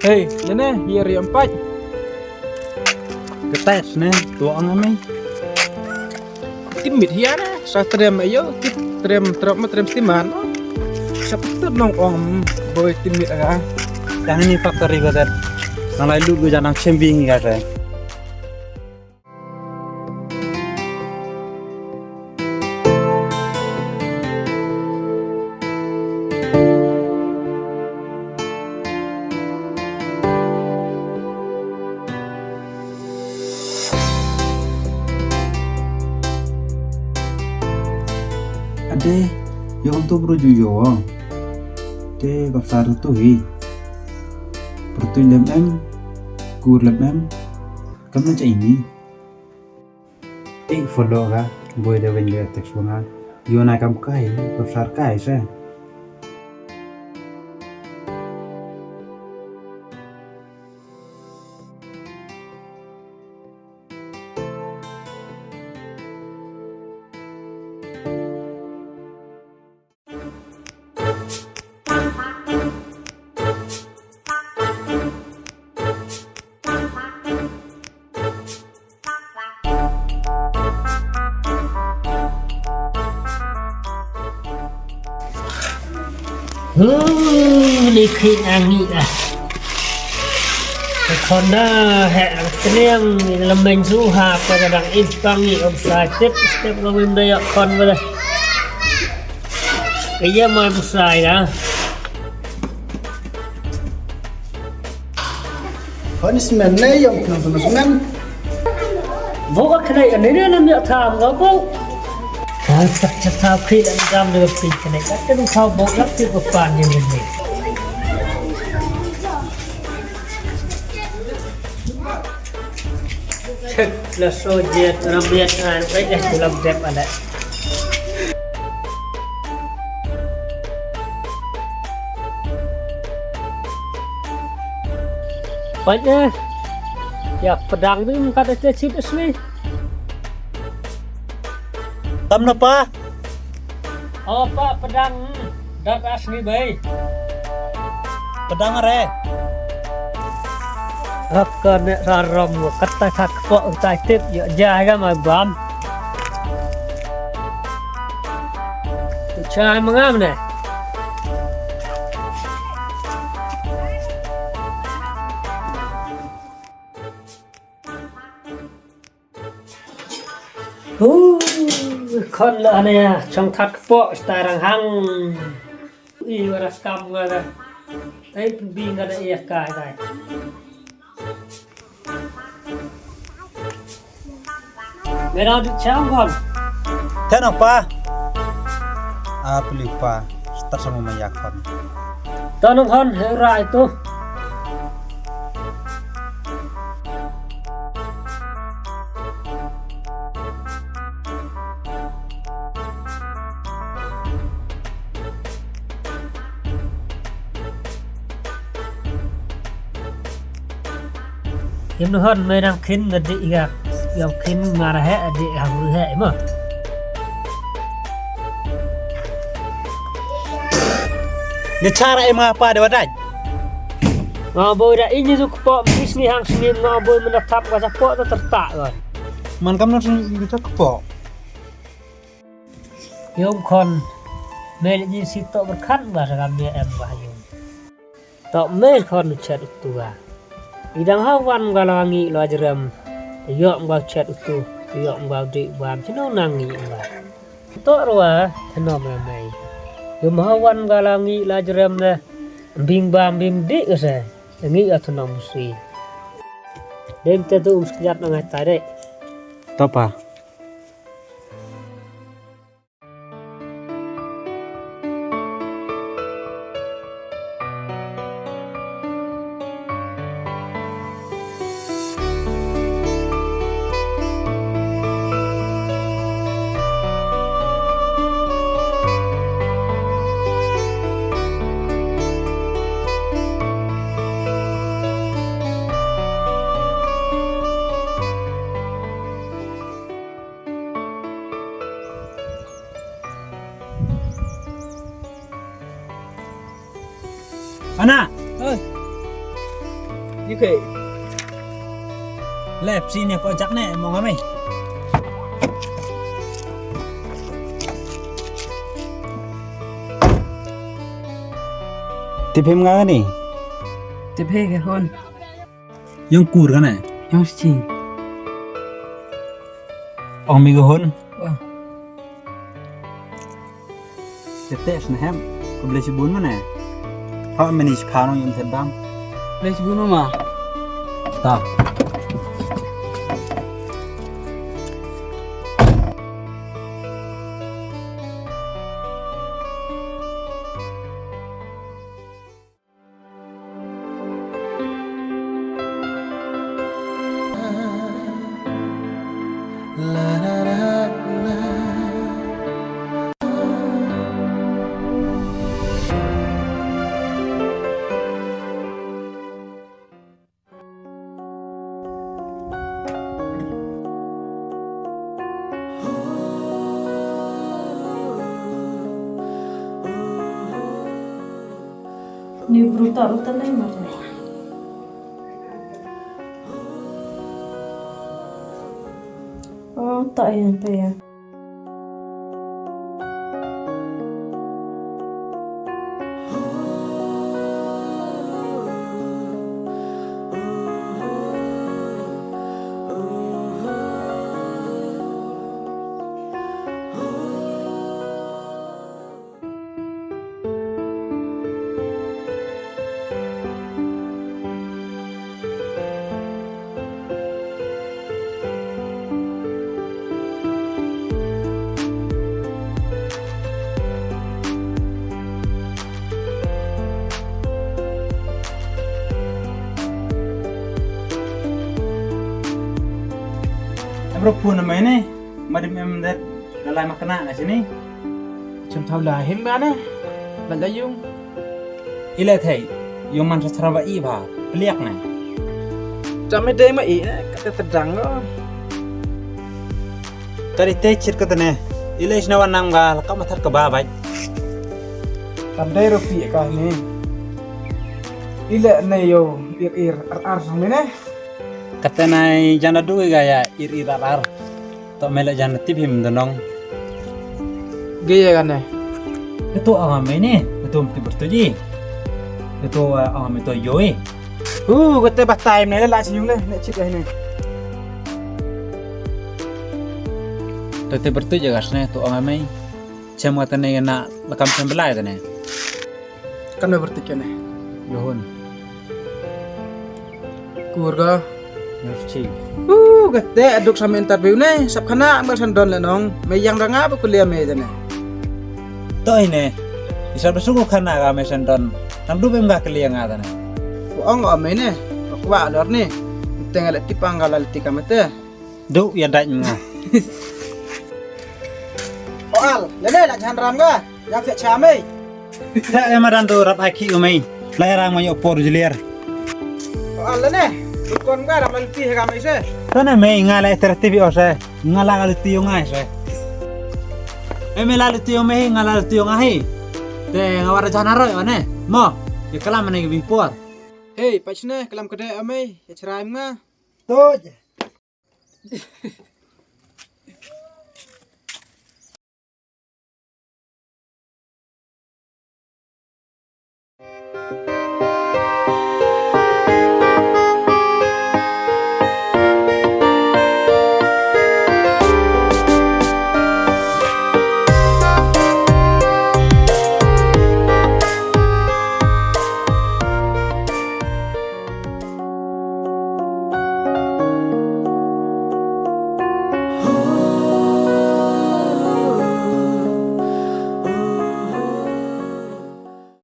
Hei, nene, hier yang empat. Ketes nih, tuang nih. Timit hian sa trem ayo, trem stiman. Sabtu nong om boy timit aga. Yang ini factory kata. Nang lalu gue jangan cembing kata. Ade, yung to bro juyo. De kapsar tu hi. Pertuilem em, kurlem em. Kamu cak ini. Tik follow ka, boy de wen de teks bunga. Yo na kam kai, kapsar kai se. Ni khi angi à còn hẹn cái là mình du hạp và đằng in pangi ông sai tiếp step của mình đây còn bây giờ cái gì mà ông sai đó Kon semen ne yang nang semen. vô các cái này ở đây là miệng thảm đó cô chắc chắc thao khi đã làm được thì cái này các cái thao bộ lắp tiếp của bàn như mình thực là số diệt làm việc ai đấy để làm đẹp ở đây banyak ya pedang ini kata cip asli Tam na pa. oh pak pedang dat asli bay Pedang re. akan raram kata kak kok tai tip ya jaga mà bám trai mengam này con lợn này trong thắt bộ tài rằng hăng y và cầm rồi đấy pin cái đấy cài này người nào được cháo không Thế nào pa? Apli pa. Start sama mayak kon. tao nó con hệ lại tu kiếm nó hơn mấy năm khiến người đi gặp gặp khiến mà là hệ đi hàng hệ mà Ni cara em apa de wadai? ngồi đã ít như giúp bộ mình đi hàng sinh ngồi mình đặt thắp và chắc bộ nó tạ rồi Man kam nang bisa kepo. yung con mẹ lại nhìn xịt tọt một khát và làm mẹ em và dùng tọt mẹ con được chết được tua idang hawan kalau ngi lo jeram yom gao chat utu yom gao di bam chino nangi ba to roa thenom mai yom hawan kalau ngi lo jeram na bing bam bim di ase ngi athenom si dem te tu sekejap nang tai dek To pa? Ana, UK. Lep sini kok jak nek mau ngamai. Tipim nggak nih? Tipe ke hon. Yang kur kan nih? Yang sih. Ông mi hôn. Wah. Tete snahem. Kau beli sibun mana? Kau menis kano yang sedang. Les bunuh mah. Tak. Ni brutal tanai mare. Oh, tak yang tu ya. Bro pun nama ini, mari memang lalai makanan di sini. Chăm thao là hiếm bán á. Là lấy dung. Ile thầy, yung man sa ba iba, peliak na. Chăm mấy đêm mà ý á, cái thật răng đó. Tadi teh cir kata ne, ile isna wanang ba, kau matar ke babai. Làm đây rồi phỉ cả này. Đi lệ này yo, ir ar sang bên này. Kata nai jana dua gaya ir ar. Tok melak jana tipim donong. Ghê gần này. Itu awam ini, itu mesti bertuji. Itu awam itu yoi. Cái tay bạt tay này lại chỉ dùng đây, lại chịu đây này. Tete bertuji gasne, tu awam ini. Cem kata ne na lakam sembelai tu ne. Kan udah bertiga nih. Yohon, Kurga. nurci. Gede aduk sama interview nih. Sab kana ambil sandon lah nong. May yang ranga apa kuliah may nih. Toh ini, bisa bersuku karena kami sendon. Namdu bemba keliang ada ne. Ang amay nih. Aku alor nih. Tinggal tipang galal tika mate. Du ya dak nga. Al, lene nak jahan ram ga. Yang fiat chamay. Tak emadan tu rap haki umai. Layarang mayo por jelier. Al lene. Dukon ga ramal pi ga may se. Kana me ngala tertibi ose. Ngala ngal tiyo ngai se. Emela tiyo me ngala tiyo ngai. Te ngawara janaro ane. Mo, ya kalam ne bi por. Hey, pachne kalam kede amay. Ya charaim nga. Tuj.